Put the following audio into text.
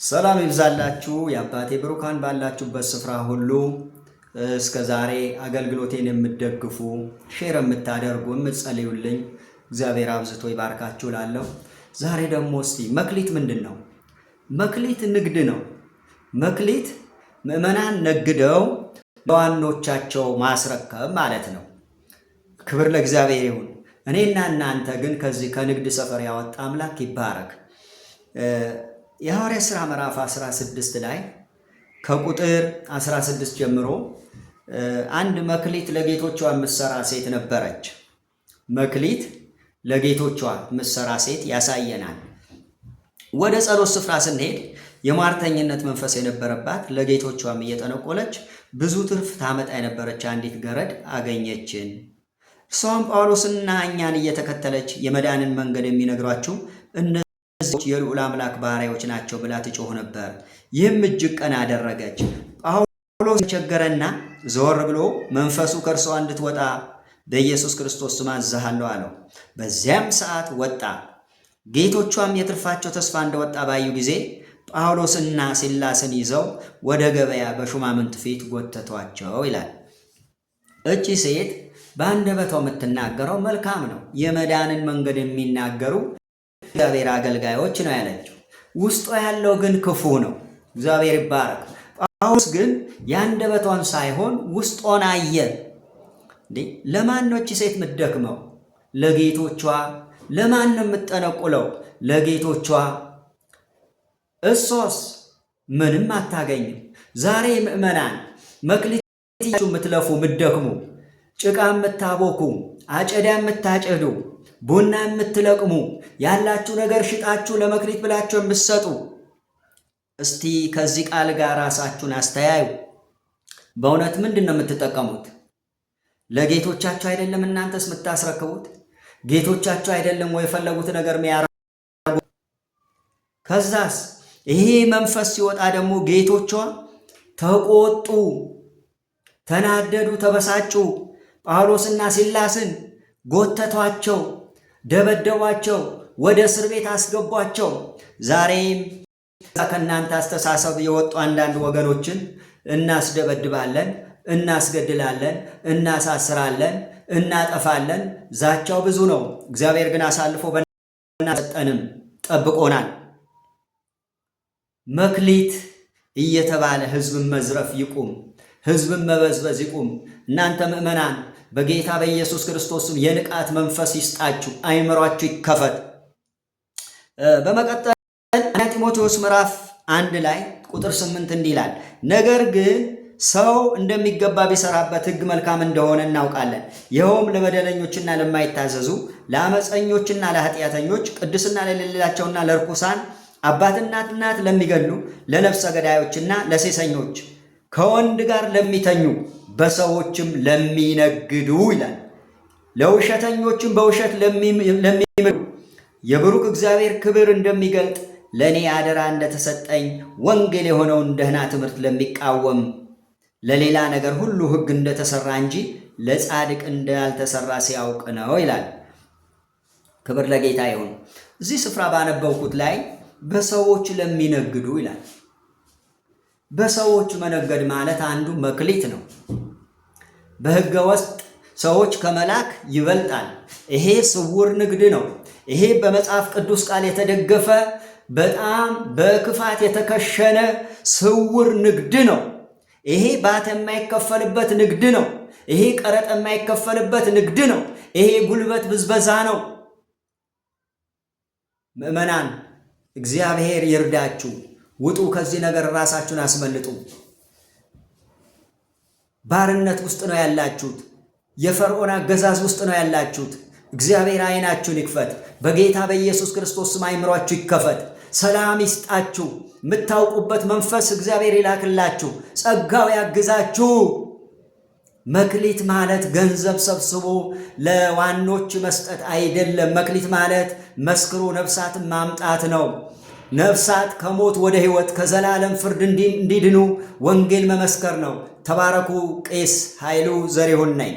ሰላም ይብዛላችሁ የአባቴ ብሩካን ባላችሁበት ስፍራ ሁሉ እስከ ዛሬ አገልግሎቴን የምትደግፉ ሼር የምታደርጉ የምትጸልዩልኝ እግዚአብሔር አብዝቶ ይባርካችሁ እላለሁ። ዛሬ ደግሞ እስቲ መክሊት ምንድነው? መክሊት ንግድ ነው። መክሊት ምዕመናን ነግደው ለዋኖቻቸው ማስረከብ ማለት ነው። ክብር ለእግዚአብሔር ይሁን። እኔና እናንተ ግን ከዚህ ከንግድ ሰፈር ያወጣ አምላክ ይባረክ። የሐዋርያት ሥራ ምዕራፍ 16 ላይ ከቁጥር 16 ጀምሮ አንድ መክሊት ለጌቶቿ የምትሰራ ሴት ነበረች። መክሊት ለጌቶቿ የምትሰራ ሴት ያሳየናል። ወደ ጸሎት ስፍራ ስንሄድ የሟርተኝነት መንፈስ የነበረባት ለጌቶቿም እየጠነቆለች ብዙ ትርፍ ታመጣ የነበረች አንዲት ገረድ አገኘችን። እርሷም ጳውሎስና እኛን እየተከተለች የመዳንን መንገድ የሚነግሯችሁ እነዚህ የልዑል አምላክ ባሪያዎች ናቸው ብላ ትጮህ ነበር። ይህም እጅግ ቀን አደረገች። ጳውሎስ ቸገረና ዘወር ብሎ መንፈሱ ከእርሷ እንድትወጣ በኢየሱስ ክርስቶስ ስም አዝሃለሁ አለው። በዚያም ሰዓት ወጣ። ጌቶቿም የትርፋቸው ተስፋ እንደወጣ ባዩ ጊዜ ጳውሎስና ሲላስን ይዘው ወደ ገበያ በሹማምንት ፊት ጎተቷቸው ይላል። እቺ ሴት በአንደበቷ የምትናገረው መልካም ነው። የመዳንን መንገድ የሚናገሩ እግዚአብሔር አገልጋዮች ነው ያለችው። ውስጧ ያለው ግን ክፉ ነው። እግዚአብሔር ይባረክ። ጳውሎስ ግን የአንደበቷን ሳይሆን ውስጧን አየ። ለማን ነው እቺ ሴት የምትደክመው? ለጌቶቿ። ለማን ነው የምትጠነቁለው? ለጌቶቿ። እሷስ ምንም አታገኝም። ዛሬ ምዕመናን መክሊታችሁ የምትለፉ የምትደክሙ፣ ጭቃ የምታቦኩ፣ አጨዳ የምታጨዱ፣ ቡና የምትለቅሙ፣ ያላችሁ ነገር ሽጣችሁ ለመክሊት ብላችሁ የምትሰጡ፣ እስቲ ከዚህ ቃል ጋር ራሳችሁን አስተያዩ። በእውነት ምንድን ነው የምትጠቀሙት? ለጌቶቻችሁ አይደለም እናንተስ የምታስረክቡት? ጌቶቻችሁ አይደለም ወይ የፈለጉት ነገር የሚያረጉ? ከዛስ ይሄ መንፈስ ሲወጣ ደግሞ ጌቶቿ ተቆጡ፣ ተናደዱ፣ ተበሳጩ። ጳውሎስና ሲላስን ጎተቷቸው፣ ደበደቧቸው፣ ወደ እስር ቤት አስገቧቸው። ዛሬም ከእናንተ አስተሳሰብ የወጡ አንዳንድ ወገኖችን እናስደበድባለን፣ እናስገድላለን፣ እናሳስራለን፣ እናጠፋለን። ዛቻው ብዙ ነው። እግዚአብሔር ግን አሳልፎ በናሰጠንም ጠብቆናል። መክሊት እየተባለ ሕዝብን መዝረፍ ይቁም፣ ሕዝብን መበዝበዝ ይቁም። እናንተ ምዕመናን በጌታ በኢየሱስ ክርስቶስም የንቃት መንፈስ ይስጣችሁ፣ አይምሯችሁ ይከፈት። በመቀጠል ጢሞቴዎስ ምዕራፍ 1 ላይ ቁጥር 8 እንዲህ ይላል፣ ነገር ግን ሰው እንደሚገባ ቢሰራበት ሕግ መልካም እንደሆነ እናውቃለን። ይኸውም ለበደለኞችና ለማይታዘዙ ለአመፀኞችና ለኃጢአተኞች፣ ቅድስና ለሌላቸውና ለርኩሳን፣ አባትና እናት ለሚገሉ፣ ለነፍሰ ገዳዮችና ለሴሰኞች፣ ከወንድ ጋር ለሚተኙ፣ በሰዎችም ለሚነግዱ ይላል። ለውሸተኞችም በውሸት ለሚምሉ የብሩክ እግዚአብሔር ክብር እንደሚገልጥ ለእኔ አደራ እንደተሰጠኝ ወንጌል የሆነውን ደህና ትምህርት ለሚቃወም ለሌላ ነገር ሁሉ ሕግ እንደተሰራ እንጂ ለጻድቅ እንዳልተሰራ ሲያውቅ ነው ይላል። ክብር ለጌታ ይሁን። እዚህ ስፍራ ባነበብኩት ላይ በሰዎች ለሚነግዱ ይላል። በሰዎች መነገድ ማለት አንዱ መክሊት ነው። በሕገ ወጥ ሰዎች ከመላክ ይበልጣል። ይሄ ስውር ንግድ ነው። ይሄ በመጽሐፍ ቅዱስ ቃል የተደገፈ በጣም በክፋት የተከሸነ ስውር ንግድ ነው። ይሄ ባት የማይከፈልበት ንግድ ነው። ይሄ ቀረጥ የማይከፈልበት ንግድ ነው። ይሄ ጉልበት ብዝበዛ ነው። ምዕመናን እግዚአብሔር ይርዳችሁ። ውጡ፣ ከዚህ ነገር ራሳችሁን አስመልጡ። ባርነት ውስጥ ነው ያላችሁት። የፈርዖን አገዛዝ ውስጥ ነው ያላችሁት። እግዚአብሔር ዓይናችሁን ይክፈት። በጌታ በኢየሱስ ክርስቶስ ስም አይምሯችሁ ይከፈት። ሰላም ይስጣችሁ። የምታውቁበት መንፈስ እግዚአብሔር ይላክላችሁ። ጸጋው ያግዛችሁ። መክሊት ማለት ገንዘብ ሰብስቦ ለዋኖች መስጠት አይደለም። መክሊት ማለት መስክሮ ነፍሳትን ማምጣት ነው። ነፍሳት ከሞት ወደ ሕይወት ከዘላለም ፍርድ እንዲድኑ ወንጌል መመስከር ነው። ተባረኩ። ቄስ ኃይሉ ዘሪሁን ነኝ።